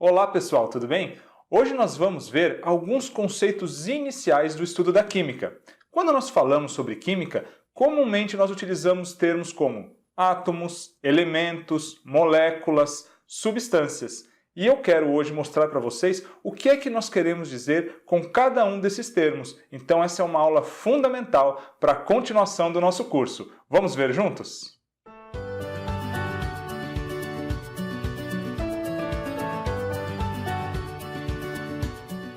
Olá pessoal, tudo bem? Hoje nós vamos ver alguns conceitos iniciais do estudo da química. Quando nós falamos sobre química, comumente nós utilizamos termos como átomos, elementos, moléculas, substâncias. E eu quero hoje mostrar para vocês o que é que nós queremos dizer com cada um desses termos. Então essa é uma aula fundamental para a continuação do nosso curso. Vamos ver juntos?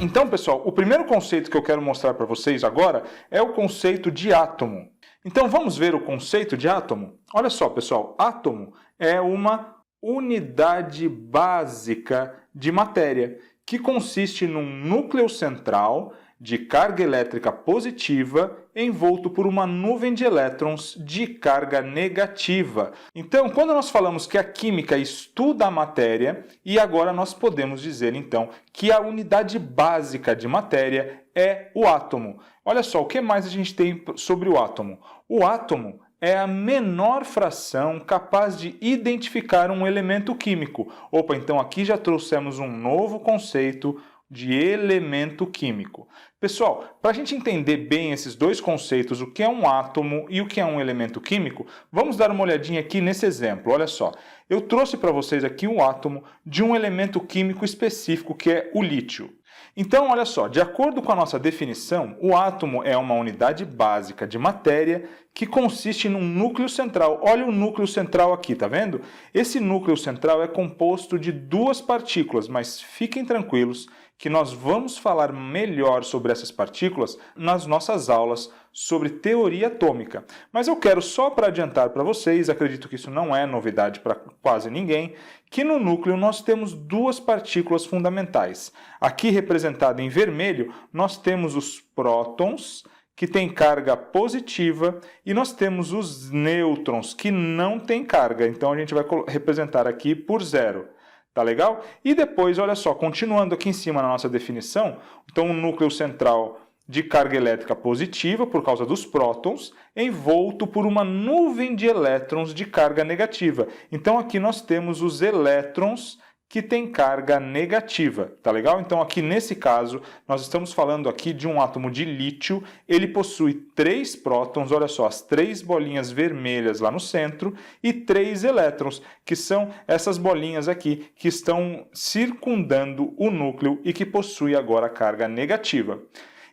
Então, pessoal, o primeiro conceito que eu quero mostrar para vocês agora é o conceito de átomo. Então, vamos ver o conceito de átomo? Olha só, pessoal, átomo é uma unidade básica de matéria, que consiste num núcleo central de carga elétrica positiva envolto por uma nuvem de elétrons de carga negativa. Então, quando nós falamos que a química estuda a matéria, e agora nós podemos dizer, então, que a unidade básica de matéria é o átomo. Olha só, o que mais a gente tem sobre o átomo? O átomo é a menor fração capaz de identificar um elemento químico. Opa, então aqui já trouxemos um novo conceito de elemento químico. Pessoal, para a gente entender bem esses dois conceitos, o que é um átomo e o que é um elemento químico, vamos dar uma olhadinha aqui nesse exemplo. Olha só, eu trouxe para vocês aqui um átomo de um elemento químico específico que é o lítio. Então, olha só, de acordo com a nossa definição, o átomo é uma unidade básica de matéria que consiste num núcleo central. Olha o núcleo central aqui, tá vendo? Esse núcleo central é composto de duas partículas, mas fiquem tranquilos que nós vamos falar melhor sobre essas partículas nas nossas aulas sobre teoria atômica. Mas eu quero só para adiantar para vocês, acredito que isso não é novidade para quase ninguém, que no núcleo nós temos duas partículas fundamentais. Aqui representada em vermelho, nós temos os prótons, que têm carga positiva, e nós temos os nêutrons, que não têm carga. Então a gente vai representar aqui por 0. Tá legal? E depois, olha só, continuando aqui em cima na nossa definição, então o núcleo central de carga elétrica positiva, por causa dos prótons, envolto por uma nuvem de elétrons de carga negativa. Então aqui nós temos os elétrons que têm carga negativa, tá legal? Então aqui nesse caso, nós estamos falando aqui de um átomo de lítio, ele possui 3 prótons, olha só, as 3 bolinhas vermelhas lá no centro, e 3 elétrons, que são essas bolinhas aqui, que estão circundando o núcleo e que possui agora carga negativa.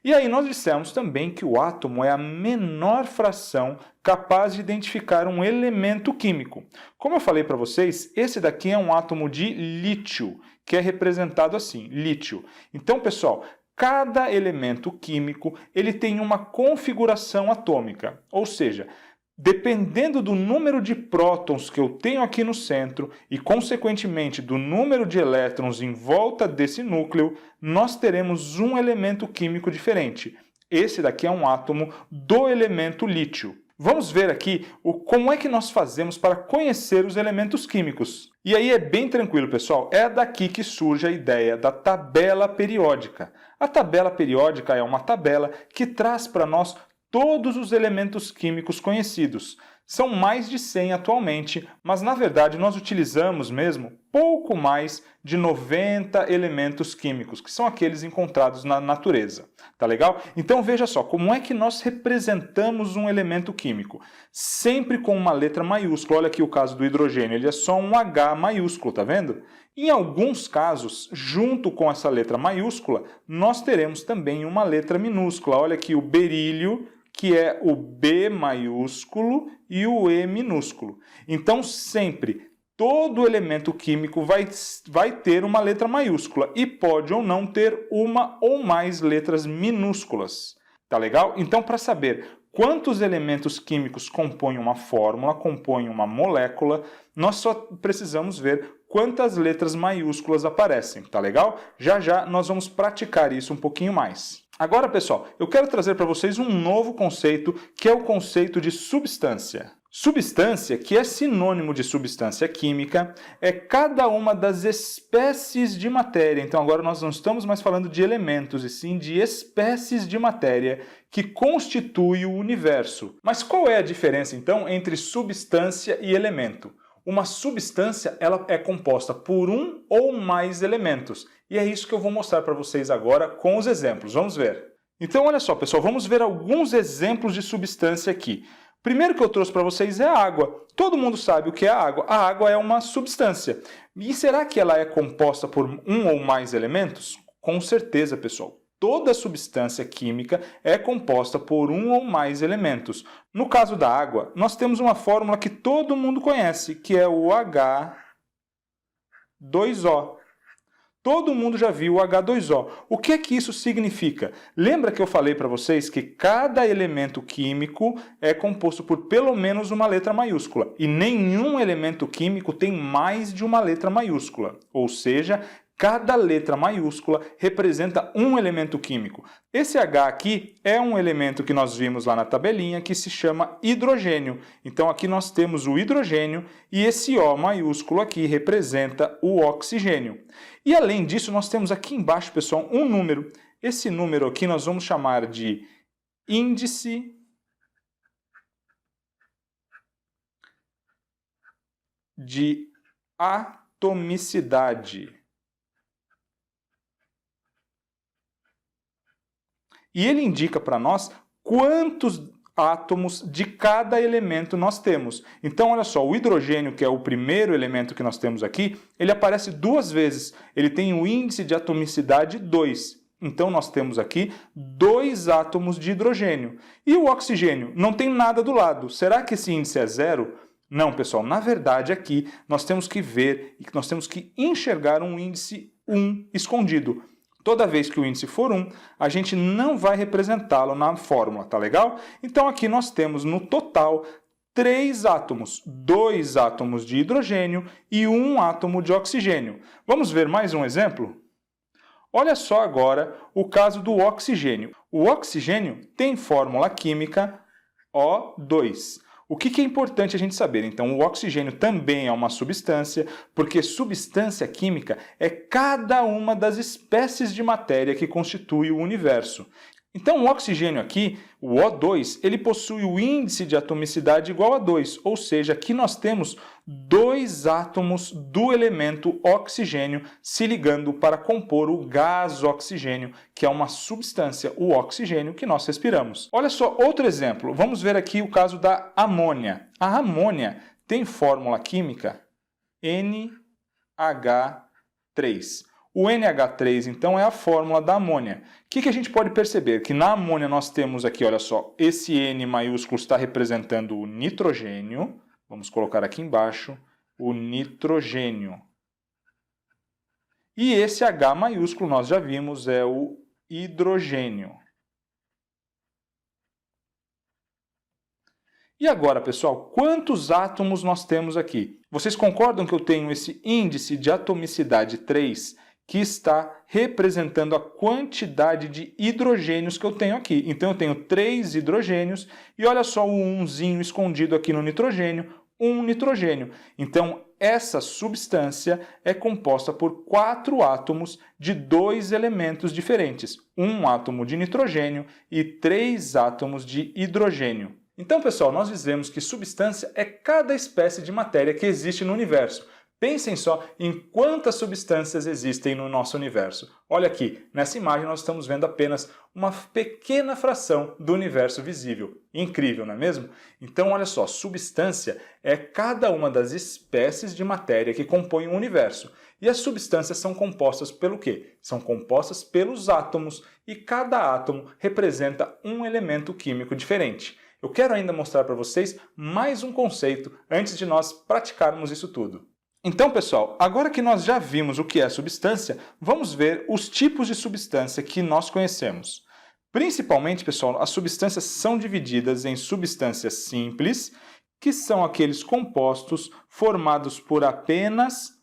E aí nós dissemos também que o átomo é a menor fração capaz de identificar um elemento químico. Como eu falei para vocês, esse daqui é um átomo de lítio, que é representado assim, lítio. Então, pessoal, cada elemento químico ele tem uma configuração atômica, ou seja, dependendo do número de prótons que eu tenho aqui no centro e, consequentemente, do número de elétrons em volta desse núcleo, nós teremos um elemento químico diferente. Esse daqui é um átomo do elemento lítio. Vamos ver aqui como é que nós fazemos para conhecer os elementos químicos. E aí é bem tranquilo, pessoal. É daqui que surge a ideia da tabela periódica. A tabela periódica é uma tabela que traz para nós todos os elementos químicos conhecidos. São mais de 100 atualmente, mas na verdade nós utilizamos mesmo pouco mais de 90 elementos químicos, que são aqueles encontrados na natureza. Tá legal? Então veja só, como é que nós representamos um elemento químico? Sempre com uma letra maiúscula. Olha aqui o caso do hidrogênio, ele é só um H maiúsculo, tá vendo? Em alguns casos, junto com essa letra maiúscula, nós teremos também uma letra minúscula. Olha aqui o berílio, que é o B maiúsculo e o E minúsculo. Então, sempre, todo elemento químico vai ter uma letra maiúscula e pode ou não ter uma ou mais letras minúsculas. Tá legal? Então, para saber quantos elementos químicos compõem uma fórmula, compõem uma molécula, nós só precisamos ver quantas letras maiúsculas aparecem. Tá legal? Já já nós vamos praticar isso um pouquinho mais. Agora, pessoal, eu quero trazer para vocês um novo conceito, que é o conceito de substância. Substância, que é sinônimo de substância química, é cada uma das espécies de matéria. Então agora nós não estamos mais falando de elementos, e sim de espécies de matéria que constituem o universo. Mas qual é a diferença, então, entre substância e elemento? Uma substância ela é composta por um ou mais elementos. E é isso que eu vou mostrar para vocês agora com os exemplos. Vamos ver. Então, olha só, pessoal, vamos ver alguns exemplos de substância aqui. Primeiro que eu trouxe para vocês é a água. Todo mundo sabe o que é a água. A água é uma substância. E será que ela é composta por um ou mais elementos? Com certeza, pessoal. Toda substância química é composta por um ou mais elementos. No caso da água, nós temos uma fórmula que todo mundo conhece, que é o H2O. Todo mundo já viu o H2O. O que é que isso significa? Lembra que eu falei para vocês que cada elemento químico é composto por pelo menos uma letra maiúscula. E nenhum elemento químico tem mais de uma letra maiúscula. Ou seja, cada letra maiúscula representa um elemento químico. Esse H aqui é um elemento que nós vimos lá na tabelinha que se chama hidrogênio. Então aqui nós temos o hidrogênio e esse O maiúsculo aqui representa o oxigênio. E além disso nós temos aqui embaixo, pessoal, um número. Esse número aqui nós vamos chamar de índice de atomicidade. E ele indica para nós quantos átomos de cada elemento nós temos. Então, olha só, o hidrogênio, que é o primeiro elemento que nós temos aqui, ele aparece duas vezes. Ele tem o índice de atomicidade 2. Então, nós temos aqui 2 átomos de hidrogênio. E o oxigênio? Não tem nada do lado. Será que esse índice é 0? Não, pessoal. Na verdade, aqui nós temos que ver e nós temos que enxergar um índice 1 escondido. Toda vez que o índice for 1, a gente não vai representá-lo na fórmula, tá legal? Então aqui nós temos no total 3 átomos, 2 átomos de hidrogênio e 1 átomo de oxigênio. Vamos ver mais um exemplo? Olha só agora o caso do oxigênio. O oxigênio tem fórmula química O2. O que é importante a gente saber? Então, o oxigênio também é uma substância, porque substância química é cada uma das espécies de matéria que constitui o universo. Então, o oxigênio aqui, o O2, ele possui o índice de atomicidade igual a 2, ou seja, aqui nós temos 2 átomos do elemento oxigênio se ligando para compor o gás oxigênio, que é uma substância, o oxigênio, que nós respiramos. Olha só, outro exemplo. Vamos ver aqui o caso da amônia. A amônia tem fórmula química NH3. O NH3, então, é a fórmula da amônia. O que a gente pode perceber? Que na amônia nós temos aqui, olha só, esse N maiúsculo está representando o nitrogênio. Vamos colocar aqui embaixo o nitrogênio. E esse H maiúsculo, nós já vimos, é o hidrogênio. E agora, pessoal, quantos átomos nós temos aqui? Vocês concordam que eu tenho esse índice de atomicidade 3, que está representando a quantidade de hidrogênios que eu tenho aqui. Então, eu tenho 3 hidrogênios e olha só o 1zinho escondido aqui no nitrogênio, um nitrogênio. Então, essa substância é composta por 4 átomos de 2 elementos diferentes. Um átomo de nitrogênio e 3 átomos de hidrogênio. Então, pessoal, nós dizemos que substância é cada espécie de matéria que existe no universo. Pensem só em quantas substâncias existem no nosso universo. Olha aqui, nessa imagem nós estamos vendo apenas uma pequena fração do universo visível. Incrível, não é mesmo? Então, olha só, substância é cada uma das espécies de matéria que compõem o universo. E as substâncias são compostas pelo quê? São compostas pelos átomos e cada átomo representa um elemento químico diferente. Eu quero ainda mostrar para vocês mais um conceito antes de nós praticarmos isso tudo. Então, pessoal, agora que nós já vimos o que é substância, vamos ver os tipos de substância que nós conhecemos. Principalmente, pessoal, as substâncias são divididas em substâncias simples, que são aqueles compostos formados por apenas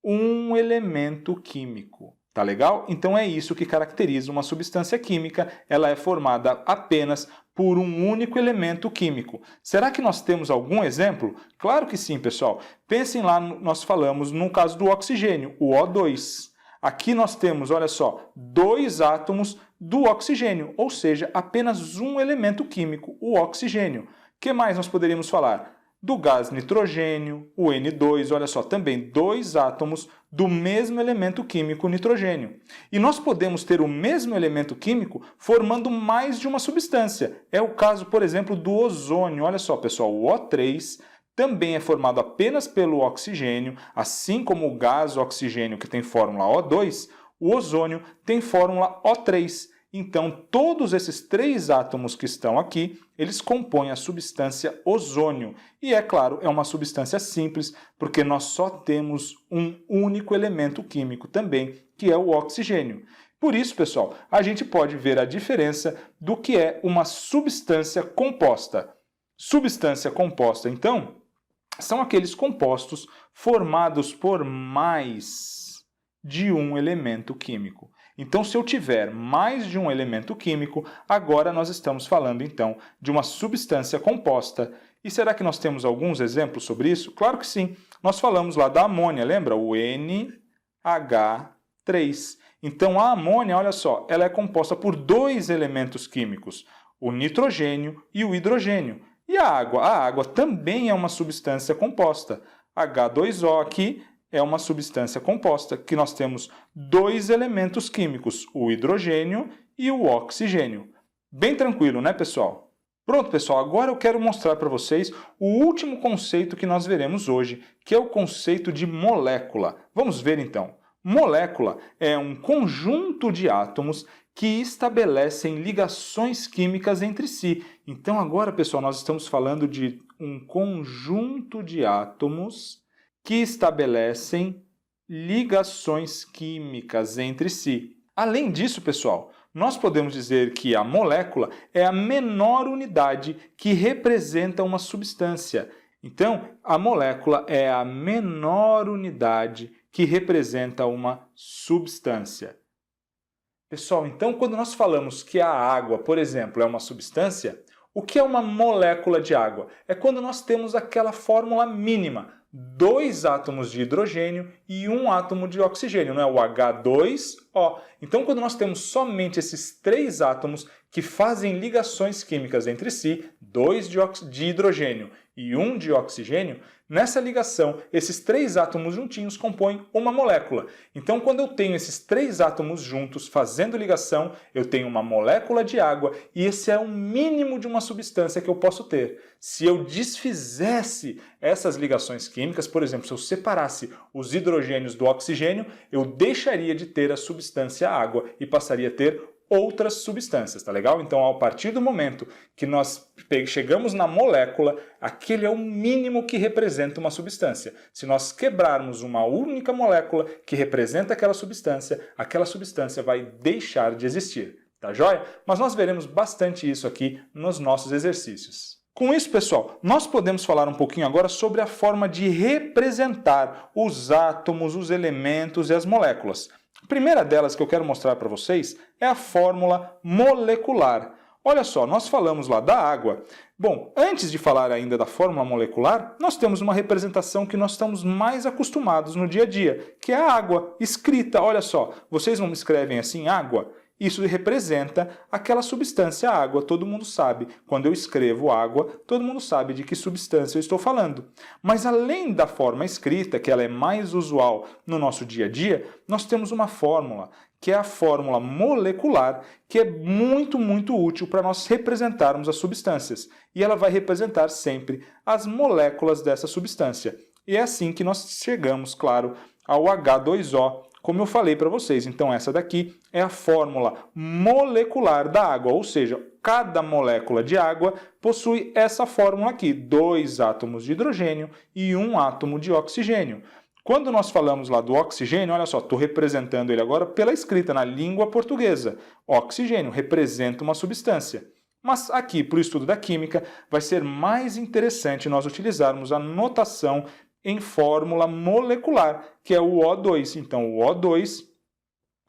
um elemento químico. Tá legal? Então é isso que caracteriza uma substância química, ela é formada apenas por um único elemento químico. Será que nós temos algum exemplo? Claro que sim, pessoal. Pensem lá, nós falamos no caso do oxigênio, o O2. Aqui nós temos, olha só, 2 átomos do oxigênio, ou seja, apenas um elemento químico, o oxigênio. O que mais nós poderíamos falar? do gás nitrogênio, o N2, olha só, também dois átomos do mesmo elemento químico nitrogênio. E nós podemos ter o mesmo elemento químico formando mais de uma substância. É o caso, por exemplo, do ozônio. Olha só, pessoal, o O3 também é formado apenas pelo oxigênio, assim como o gás oxigênio que tem fórmula O2, o ozônio tem fórmula O3. Então, todos esses três átomos que estão aqui, eles compõem a substância ozônio. E, é claro, é uma substância simples, porque nós só temos um único elemento químico também, que é o oxigênio. Por isso, pessoal, a gente pode ver a diferença do que é uma substância composta. Substância composta, então, são aqueles compostos formados por mais de um elemento químico. Então, se eu tiver mais de um elemento químico, agora nós estamos falando, então, de uma substância composta. E será que nós temos alguns exemplos sobre isso? Claro que sim. Nós falamos lá da amônia, lembra? O NH3. Então, a amônia, olha só, ela é composta por dois elementos químicos, o nitrogênio e o hidrogênio. E a água também é uma substância composta. H2O aqui é uma substância composta, que nós temos dois elementos químicos, o hidrogênio e o oxigênio. Bem tranquilo, né, pessoal? Pronto, pessoal, agora eu quero mostrar para vocês o último conceito que nós veremos hoje, que é o conceito de molécula. Vamos ver, então. Molécula é um conjunto de átomos que estabelecem ligações químicas entre si. Então, agora, pessoal, nós estamos falando de um conjunto de átomos que estabelecem ligações químicas entre si. Além disso, pessoal, nós podemos dizer que a molécula é a menor unidade que representa uma substância. Então, a molécula é a menor unidade que representa uma substância. Pessoal, então, quando nós falamos que a água, por exemplo, é uma substância, o que é uma molécula de água? É quando nós temos aquela fórmula mínima, dois átomos de hidrogênio e um átomo de oxigênio, não é? O H2O. Então, quando nós temos somente esses três átomos que fazem ligações químicas entre si, dois de hidrogênio e um de oxigênio, nessa ligação, esses três átomos juntinhos compõem uma molécula. Então, quando eu tenho esses três átomos juntos fazendo ligação, eu tenho uma molécula de água e esse é o mínimo de uma substância que eu posso ter. Se eu desfizesse essas ligações químicas, por exemplo, se eu separasse os hidrogênios do oxigênio, eu deixaria de ter a substância água e passaria a ter outras substâncias, tá legal? Então, a partir do momento que nós chegamos na molécula, aquele é o mínimo que representa uma substância. Se nós quebrarmos uma única molécula que representa aquela substância vai deixar de existir, tá joia? Mas nós veremos bastante isso aqui nos nossos exercícios. Com isso, pessoal, nós podemos falar um pouquinho agora sobre a forma de representar os átomos, os elementos e as moléculas. A primeira delas que eu quero mostrar para vocês é a fórmula molecular. Olha só, nós falamos lá da água. Bom, antes de falar ainda da fórmula molecular, nós temos uma representação que nós estamos mais acostumados no dia a dia, que é a água, escrita. Olha só, vocês não escrevem assim água? Isso representa aquela substância água, todo mundo sabe. Quando eu escrevo água, todo mundo sabe de que substância eu estou falando. Mas além da forma escrita, que ela é mais usual no nosso dia a dia, nós temos uma fórmula, que é a fórmula molecular, que é muito útil para nós representarmos as substâncias. E ela vai representar sempre as moléculas dessa substância. E é assim que nós chegamos, claro, ao H2O, como eu falei para vocês. Então, essa daqui é a fórmula molecular da água, ou seja, cada molécula de água possui essa fórmula aqui, dois átomos de hidrogênio e um átomo de oxigênio. Quando nós falamos lá do oxigênio, olha só, estou representando ele agora pela escrita, na língua portuguesa. Oxigênio representa uma substância. Mas aqui, para o estudo da química, vai ser mais interessante nós utilizarmos a notação em fórmula molecular, que é o O2. Então, o O2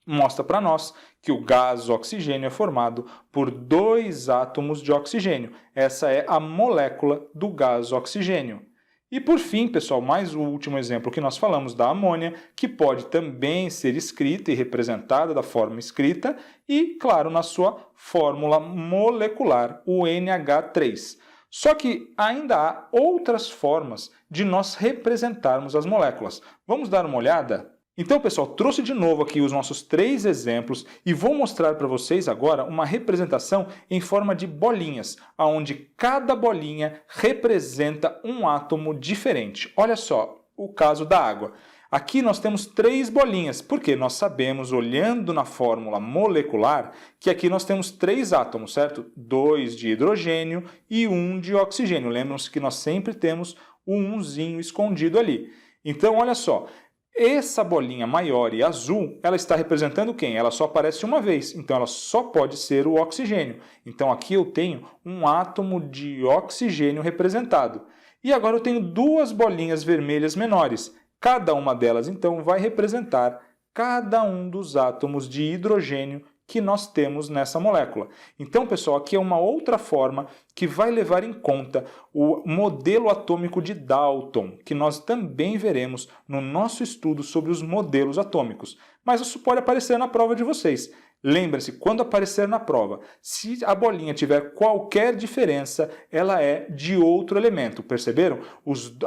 mostra para nós que o gás oxigênio é formado por dois átomos de oxigênio. Essa é a molécula do gás oxigênio. E por fim, pessoal, mais o último exemplo que nós falamos da amônia, que pode também ser escrita e representada da forma escrita e, claro, na sua fórmula molecular, o NH3. Só que ainda há outras formas de nós representarmos as moléculas. Vamos dar uma olhada? Então, pessoal, trouxe de novo aqui os nossos 3 exemplos e vou mostrar para vocês agora uma representação em forma de bolinhas, onde cada bolinha representa um átomo diferente. Olha só o caso da água. Aqui nós temos 3 bolinhas, porque nós sabemos, olhando na fórmula molecular, que aqui nós temos 3 átomos, certo? 2 de hidrogênio e 1 de oxigênio. Lembram-se que nós sempre temos o 1zinho escondido ali. Então, olha só. Essa bolinha maior e azul, ela está representando quem? Ela só aparece uma vez, então ela só pode ser o oxigênio. Então aqui eu tenho um átomo de oxigênio representado. E agora eu tenho 2 bolinhas vermelhas menores. Cada uma delas, então, vai representar cada um dos átomos de hidrogênio que nós temos nessa molécula. Então, pessoal, aqui é uma outra forma que vai levar em conta o modelo atômico de Dalton, que nós também veremos no nosso estudo sobre os modelos atômicos. Mas isso pode aparecer na prova de vocês. Lembre-se, quando aparecer na prova, se a bolinha tiver qualquer diferença, ela é de outro elemento. Perceberam?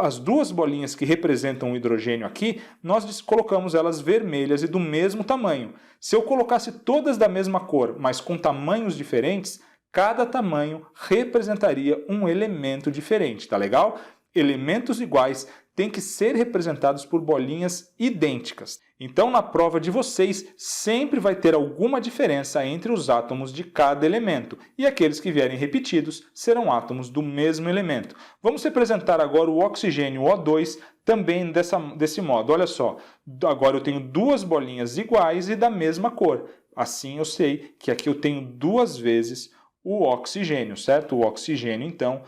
As 2 bolinhas que representam o hidrogênio aqui, nós colocamos elas vermelhas e do mesmo tamanho. Se eu colocasse todas da mesma cor, mas com tamanhos diferentes, cada tamanho representaria um elemento diferente, tá legal? Elementos iguais têm que ser representados por bolinhas idênticas. Então, na prova de vocês, sempre vai ter alguma diferença entre os átomos de cada elemento, e aqueles que vierem repetidos serão átomos do mesmo elemento. Vamos representar agora o oxigênio O2 também desse modo. Olha só, agora eu tenho 2 bolinhas iguais e da mesma cor. Assim eu sei que aqui eu tenho 2 vezes o oxigênio, certo? O oxigênio, então,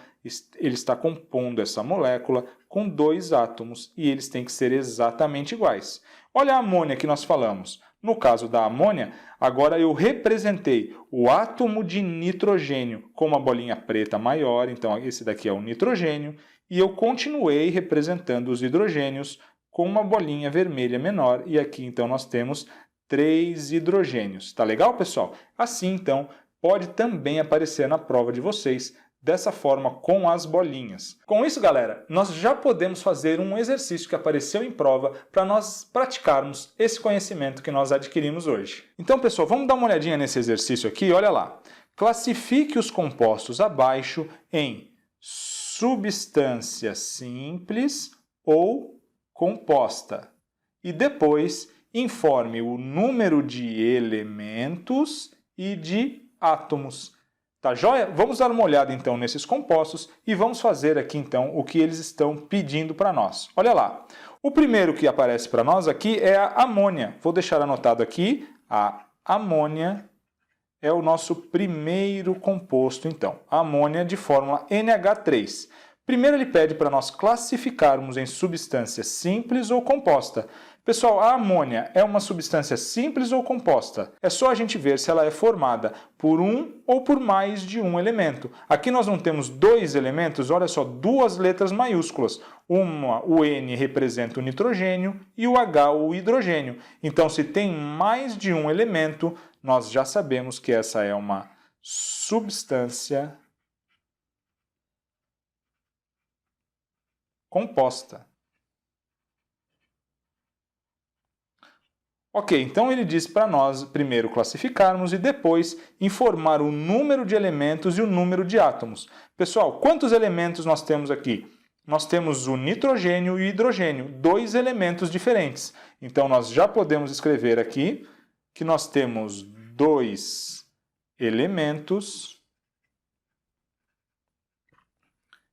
ele está compondo essa molécula com 2 átomos e eles têm que ser exatamente iguais. Olha a amônia que nós falamos. No caso da amônia, agora eu representei o átomo de nitrogênio com uma bolinha preta maior, então esse daqui é o nitrogênio, e eu continuei representando os hidrogênios com uma bolinha vermelha menor, e aqui então nós temos 3 hidrogênios. Tá legal, pessoal? Assim, então, pode também aparecer na prova de vocês, dessa forma com as bolinhas. Com isso, galera, nós já podemos fazer um exercício que apareceu em prova para nós praticarmos esse conhecimento que nós adquirimos hoje. Então, pessoal, vamos dar uma olhadinha nesse exercício aqui, olha lá. Classifique os compostos abaixo em substância simples ou composta. E depois, informe o número de elementos e de átomos. Tá joia? Vamos dar uma olhada então nesses compostos e vamos fazer aqui então o que eles estão pedindo para nós. Olha lá. O primeiro que aparece para nós aqui é a amônia. Vou deixar anotado aqui. A amônia é o nosso primeiro composto então. A amônia de fórmula NH3. Primeiro ele pede para nós classificarmos em substância simples ou composta. Pessoal, a amônia é uma substância simples ou composta? É só a gente ver se ela é formada por um ou por mais de um elemento. Aqui nós não temos 2 elementos, olha só, 2 letras maiúsculas. O N representa o nitrogênio e o H o hidrogênio. Então, se tem mais de um elemento, nós já sabemos que essa é uma substância composta. Ok, então ele diz para nós primeiro classificarmos e depois informar o número de elementos e o número de átomos. Pessoal, quantos elementos nós temos aqui? Nós temos o nitrogênio e o hidrogênio, 2 elementos diferentes. Então nós já podemos escrever aqui que nós temos 2 elementos.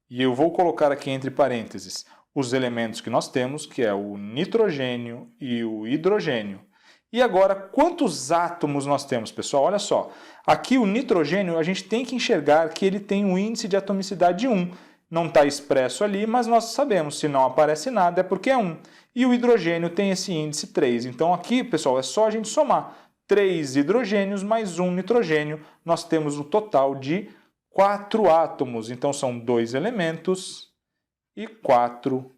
E eu vou colocar aqui entre parênteses os elementos que nós temos, que é o nitrogênio e o hidrogênio. E agora, quantos átomos nós temos, pessoal? Olha só, aqui o nitrogênio, a gente tem que enxergar que ele tem um índice de atomicidade 1. Não está expresso ali, mas nós sabemos, se não aparece nada é porque é 1. E o hidrogênio tem esse índice 3. Então aqui, pessoal, é só a gente somar 3 hidrogênios mais 1 nitrogênio. Nós temos um total de 4 átomos. Então são 2 elementos e 4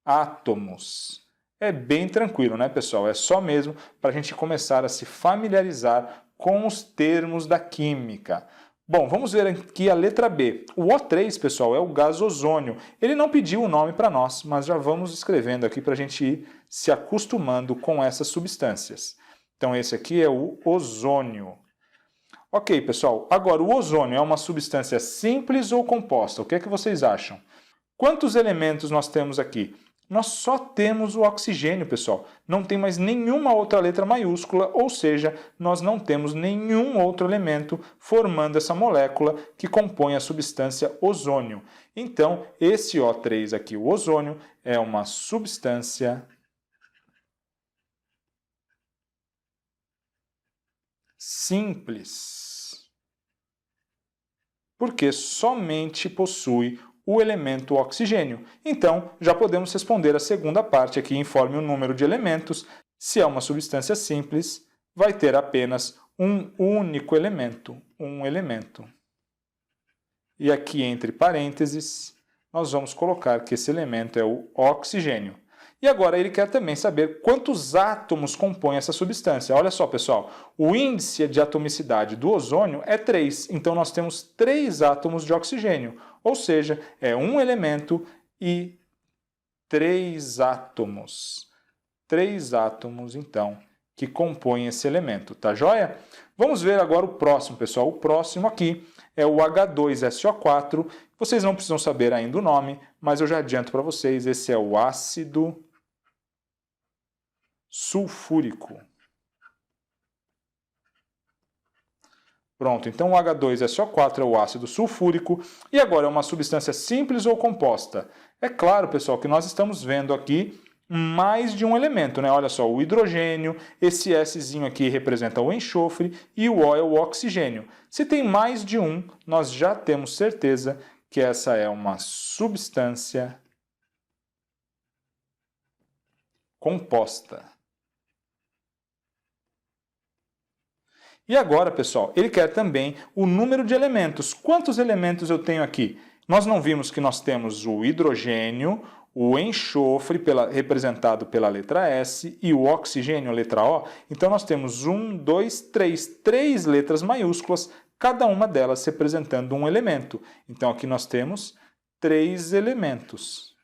átomos. É bem tranquilo, né, pessoal? É só mesmo para a gente começar a se familiarizar com os termos da química. Bom, vamos ver aqui a letra B. O O3, pessoal, é o gás ozônio. Ele não pediu o nome para nós, mas já vamos escrevendo aqui para a gente ir se acostumando com essas substâncias. Então, esse aqui é o ozônio. Ok, pessoal. Agora, o ozônio é uma substância simples ou composta? O que é que vocês acham? Quantos elementos nós temos aqui? Nós só temos o oxigênio, pessoal. Não tem mais nenhuma outra letra maiúscula, ou seja, nós não temos nenhum outro elemento formando essa molécula que compõe a substância ozônio. Então, esse O3 aqui, o ozônio, é uma substância simples, porque somente possui o elemento oxigênio. Então, já podemos responder a segunda parte aqui, informe o número de elementos. Se é uma substância simples, vai ter apenas um único elemento, um elemento. E aqui, entre parênteses, nós vamos colocar que esse elemento é o oxigênio. E agora ele quer também saber quantos átomos compõem essa substância. Olha só, pessoal, o índice de atomicidade do ozônio é 3, então nós temos 3 átomos de oxigênio, ou seja, é um elemento e 3 átomos. 3 átomos, então, que compõem esse elemento, tá joia? Vamos ver agora o próximo, pessoal. O próximo aqui é o H2SO4. Vocês não precisam saber ainda o nome, mas eu já adianto para vocês, esse é o ácido sulfúrico. Pronto, então o H2SO4 é o ácido sulfúrico e agora é uma substância simples ou composta? É claro, pessoal, que nós estamos vendo aqui mais de um elemento, né? Olha só, o hidrogênio, esse Szinho aqui representa o enxofre e o O é o oxigênio. Se tem mais de um, nós já temos certeza que essa é uma substância composta. E agora, pessoal, ele quer também o número de elementos. Quantos elementos eu tenho aqui? Nós não vimos que nós temos o hidrogênio, o enxofre, representado pela letra S, e o oxigênio, a letra O. Então, nós temos 1, 2, 3, 3 letras maiúsculas, cada uma delas representando um elemento. Então, aqui nós temos 3 elementos.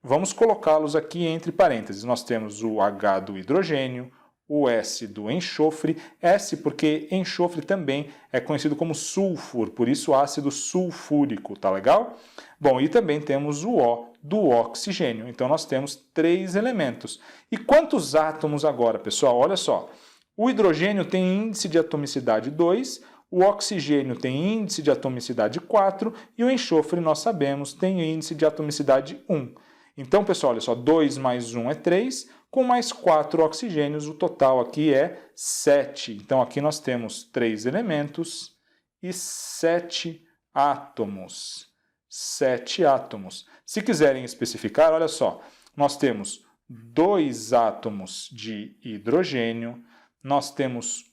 Vamos colocá-los aqui entre parênteses. Nós temos o H do hidrogênio, o S do enxofre, S porque enxofre também é conhecido como sulfur, por isso ácido sulfúrico, tá legal? Bom, e também temos o O do oxigênio, então nós temos 3 elementos. E quantos átomos agora, pessoal? Olha só, o hidrogênio tem índice de atomicidade 2, o oxigênio tem índice de atomicidade 4 e o enxofre, nós sabemos, tem índice de atomicidade 1. Então, pessoal, olha só, 2 mais 1 é 3, com mais 4 oxigênios, o total aqui é 7. Então, aqui nós temos 3 elementos e 7 átomos. 7 átomos. Se quiserem especificar, olha só, nós temos 2 átomos de hidrogênio, nós temos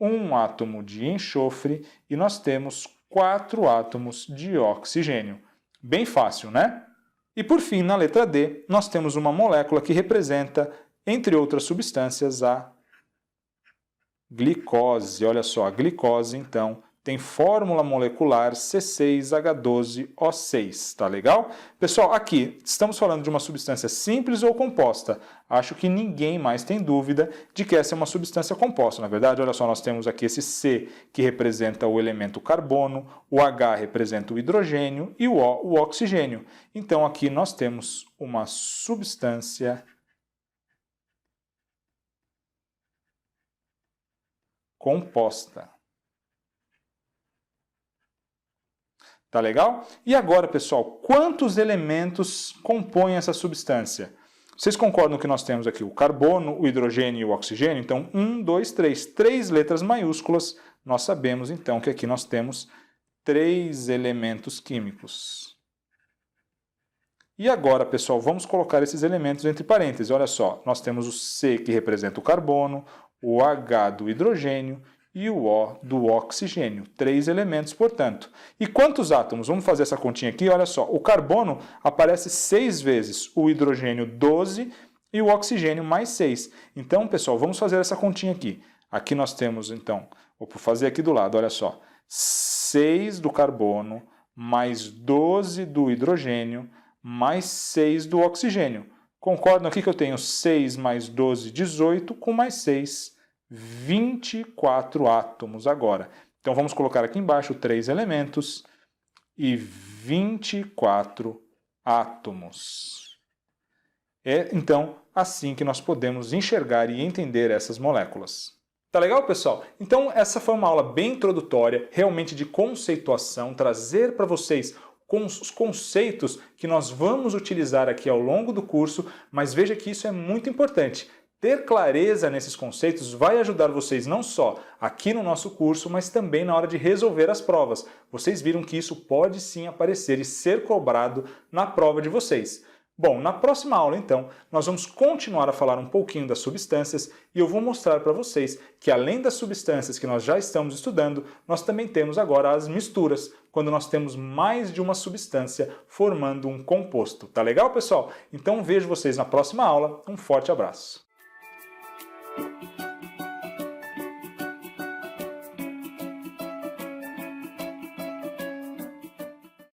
1 átomo de enxofre e nós temos 4 átomos de oxigênio. Bem fácil, né? E por fim, na letra D, nós temos uma molécula que representa, entre outras substâncias, a glicose. Olha só, a glicose, então, tem fórmula molecular C6H12O6, tá legal? Pessoal, aqui estamos falando de uma substância simples ou composta. Acho que ninguém mais tem dúvida de que essa é uma substância composta. Na verdade, olha só, nós temos aqui esse C que representa o elemento carbono, o H representa o hidrogênio e o O, o oxigênio. Então, aqui nós temos uma substância composta. Tá legal? E agora, pessoal, quantos elementos compõem essa substância? Vocês concordam que nós temos aqui o carbono, o hidrogênio e o oxigênio? Então, 1, 2, 3. 3 letras maiúsculas. Nós sabemos, então, que aqui nós temos 3 elementos químicos. E agora, pessoal, vamos colocar esses elementos entre parênteses. Olha só, nós temos o C, que representa o carbono, o H do hidrogênio e o O do oxigênio. 3 elementos, portanto. E quantos átomos? Vamos fazer essa continha aqui. Olha só, o carbono aparece 6 vezes, o hidrogênio 12 e o oxigênio mais 6. Então, pessoal, vamos fazer essa continha aqui. Aqui nós temos, então, vou fazer aqui do lado, olha só, 6 do carbono, mais 12 do hidrogênio, mais 6 do oxigênio. Concordam aqui que eu tenho 6 mais 12, 18, com mais 6, 24 átomos agora. Então vamos colocar aqui embaixo 3 elementos e 24 átomos. É, então, assim que nós podemos enxergar e entender essas moléculas. Tá legal, pessoal? Então, essa foi uma aula bem introdutória, realmente de conceituação, trazer para vocês os conceitos que nós vamos utilizar aqui ao longo do curso, mas veja que isso é muito importante. Ter clareza nesses conceitos vai ajudar vocês não só aqui no nosso curso, mas também na hora de resolver as provas. Vocês viram que isso pode sim aparecer e ser cobrado na prova de vocês. Bom, na próxima aula, então, nós vamos continuar a falar um pouquinho das substâncias e eu vou mostrar para vocês que, além das substâncias que nós já estamos estudando, nós também temos agora as misturas, quando nós temos mais de uma substância formando um composto. Tá legal, pessoal? Então, vejo vocês na próxima aula. Um forte abraço!